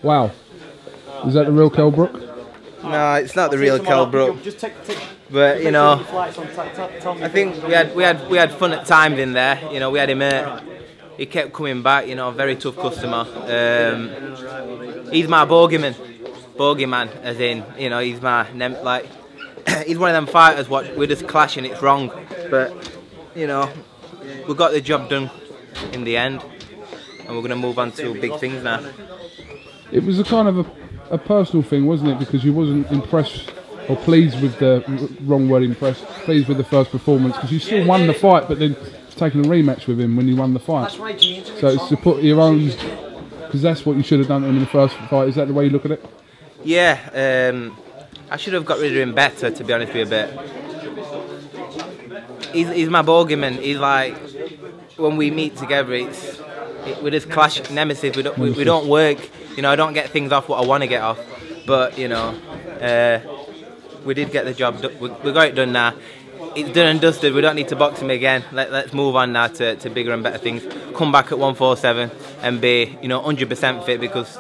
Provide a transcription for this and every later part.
Wow. Is that the real KELL Brook? No, it's not the real KELL Brook. But you know, I think we had fun at times in there. You know, we had him hurt. He kept coming back. You know, very tough customer. He's my bogeyman, as in, you know, he's my like. He's one of them fighters. What we're just clashing. It's wrong, but you know, we got the job done in the end, and we're going to move on to big things now. It was a kind of a personal thing, wasn't it? Because you wasn't impressed or pleased with the wrong word, impressed, pleased with the first performance, because you still won the fight, but then taking a rematch with him when you won the fight. So it's to put your own, because that's what you should have done in the first fight. Is that the way you look at it? Yeah, I should have got rid of him better, to be honest with you. But he's my bogeyman. He's like, when we meet together, we just clash, nemesis. We don't work. You know, I don't get things off what I want to get off. But you know, we did get the job done. We got it done now. It's done and dusted. We don't need to box him again. Let's move on now to bigger and better things. Come back at 147 and be, you know, 100% fit, because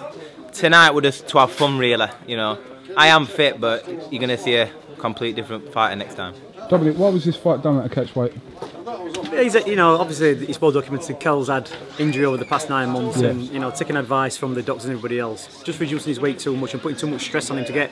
tonight we're just to have fun, really. You know, I am fit, but you're gonna see a complete different fighter next time. Dominic, why was this fight done at a catch weight? You know, obviously it's well documented. KELL's had injury over the past 9 months, and you know, taking advice from the doctors and everybody else, just reducing his weight too much and putting too much stress on him to get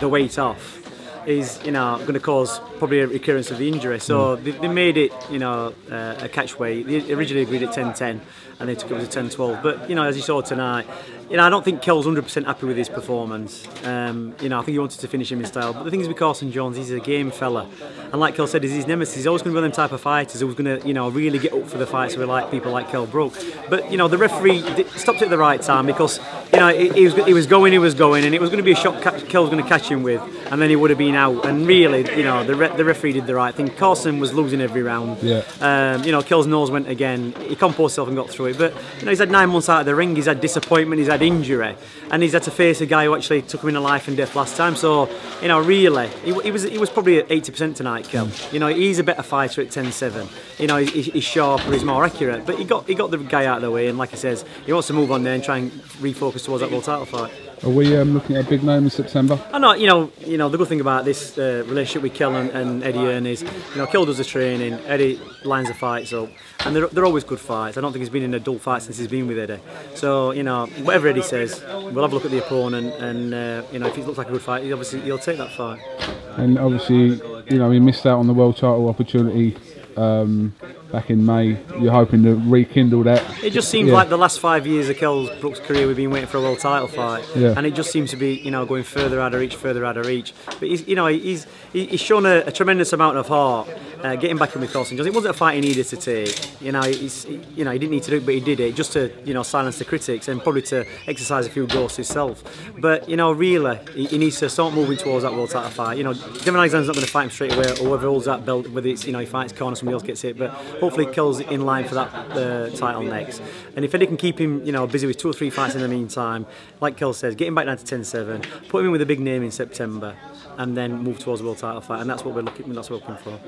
the weight off is, you know, going to cause probably a recurrence of the injury. So they made it, you know, a catch weight. They originally agreed at 10-10, and they took it to 10-12. But you know, as you saw tonight, you know, I don't think KELL's 100% happy with his performance. You know, I think he wanted to finish him in style. But the thing is with Carson Jones, he's a game fella, and like KELL said, he's his nemesis. He's always going to be one of them type of fighters who's going to, you know, really get up for the fights with like people like KELL Brook. But you know, the referee stopped it at the right time, because you know he was going, and it was going to be a shot KELL was going to catch him with, and then he would have been out. And really, you know, the referee did the right thing. Carson was losing every round. Yeah. You know, KELL's nose went again. He composed himself and got through it. But you know, he's had 9 months out of the ring. He's had disappointment. He's had injury, and he's had to face a guy who actually took him in a life and death last time. So you know, really, he was probably at 80% tonight, KELL. You know, he's a better fighter at 10-7. You know, he's sharper, he's more accurate. But he got the guy out of the way, and like he says, he wants to move on there and try and refocus towards that world title fight. Are we looking at a big name in September? I know, you know, the good thing about this relationship with KELL and Eddie Hearn is, you know, KELL does the training, Eddie lines the fights up, and they're always good fights. I don't think he's been in a dull fight since he's been with Eddie. So, you know, whatever Eddie says, we'll have a look at the opponent, and you know, if it looks like a good fight, he'll take that fight. And obviously, you know, he missed out on the world title opportunity back in May. You're hoping to rekindle that. It just seems like the last 5 years of KELL Brook's career, we've been waiting for a world title fight, and it just seems to be, you know, going further out of reach, further out of reach. But he's, you know, he's shown a tremendous amount of heart getting back in with Carson Jones. It wasn't a fight he needed to take. You know, he didn't need to do it, but he did it just to, you know, silence the critics and probably to exercise a few ghosts himself. But you know, really, he needs to start moving towards that world title fight. You know, Devin Alexander's not going to fight him straight away, or whoever holds that belt, whether it's, you know, he fights corner, somebody else gets it. But hopefully KELL's in line for that title next. And if Eddie can keep him, you know, busy with 2 or 3 fights in the meantime, like KELL says, get him back down to 10-7, put him in with a big name in September, and then move towards the world title fight. And that's what we're looking for.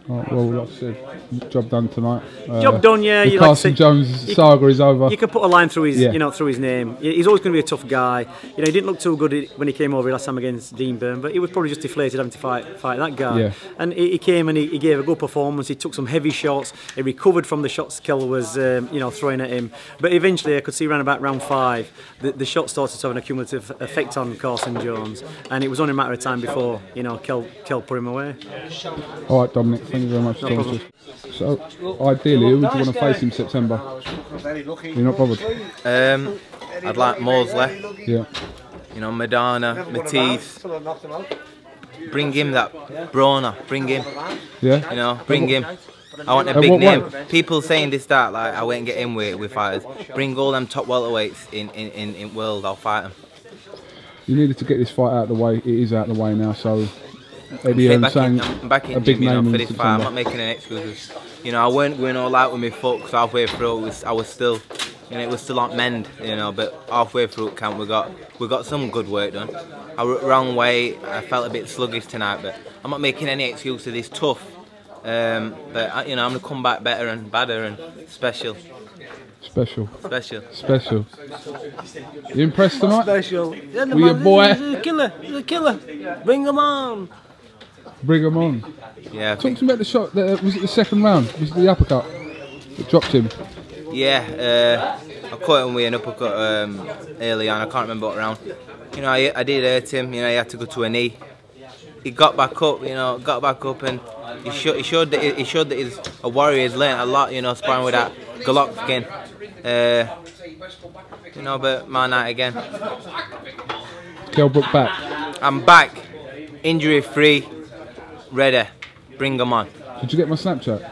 Right, well, like I said, job done tonight. Job done, yeah. The Carson Jones saga is over. You can put a line through his, you know, through his name. He's always going to be a tough guy. You know, he didn't look too good when he came over last time against Dean Byrne, but he was probably just deflated having to fight that guy. Yeah. And he came and he gave a good performance. He took some heavy shots. He recovered from the shots KELL was, you know, throwing at him. But eventually, I could see around about round 5, the shot started to have an accumulative effect on Carson Jones, and it was only a matter of time before, you know, KELL put him away. All right, Dominic. Thank you very much. No, so, ideally, who would you want to face in September? You're not bothered? I'd like Mosley. Yeah. You know, Madonna, Matisse. Bring him that Broner. Bring him. Yeah. You know, bring him. I want a big name. People saying this, that, like, I won't get in with fighters. Bring all them top welterweights in world, I'll fight them. You needed to get this fight out of the way. It is out of the way now, so Eddie Hearn saying I'm back in a big name for this fight. I'm not making an excuse. You know, I weren't going all out with my foot, because halfway through I was still, you know, it was still on mend. You know, but halfway through camp we got some good work done. I went wrong way. I felt a bit sluggish tonight, but I'm not making any excuse to this tough But you know, I'm gonna come back better and badder and special. Special. Special. Special. You impressed tonight? Special. Yeah, with your boy? He's a killer. He's a killer. Bring him on. Bring him on. Yeah. Talk to me about the shot. Was it the second round? Was it the uppercut that dropped him? Yeah. I caught him with an uppercut early on. I can't remember what round. You know, I did hurt him. You know, he had to go to a knee. He got back up. You know, and he showed that he's a warrior. He's learned a lot. You know, sparring with that Golovkin. You know, but my night again. KELL Brook back. I'm back, injury free, ready. Bring them on. Did you get my Snapchat?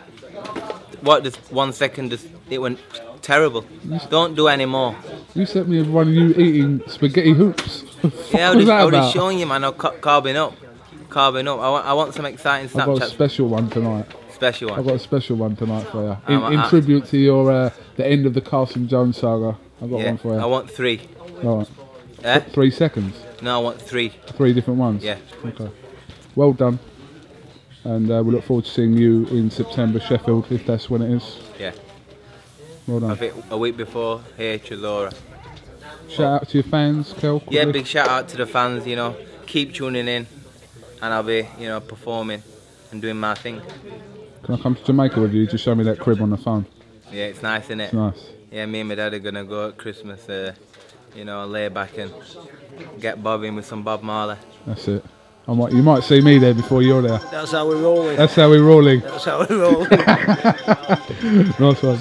What? Just 1 second. It went terrible. Don't do any more. You sent me one of you eating spaghetti hoops. Yeah, I was just showing you, man. I'm carving up. I want some exciting Snapchat. I've got a special one tonight. Special one. I've got a special one tonight for you. In tribute to your the end of the Carson Jones saga. I've got one for you. I want 3. All right. 3 seconds? No, I want 3. 3 different ones? Yeah. Okay. Well done. And we look forward to seeing you in September, Sheffield, if that's when it is. Yeah. Well done. I think a week before here, Chalora. Shout out to your fans, KELL. Yeah, big shout out to the fans, you know. Keep tuning in. And I'll be, you know, performing and doing my thing. Can I come to Jamaica with you? Just show me that crib on the phone. Yeah, it's nice, isn't it? It's nice. Yeah, me and my dad are gonna go at Christmas, you know, lay back and get bobbing with some Bob Marley. That's it. You might see me there before you're there. That's how we're rolling. That's how we're rolling. That's how we're rolling. Nice one.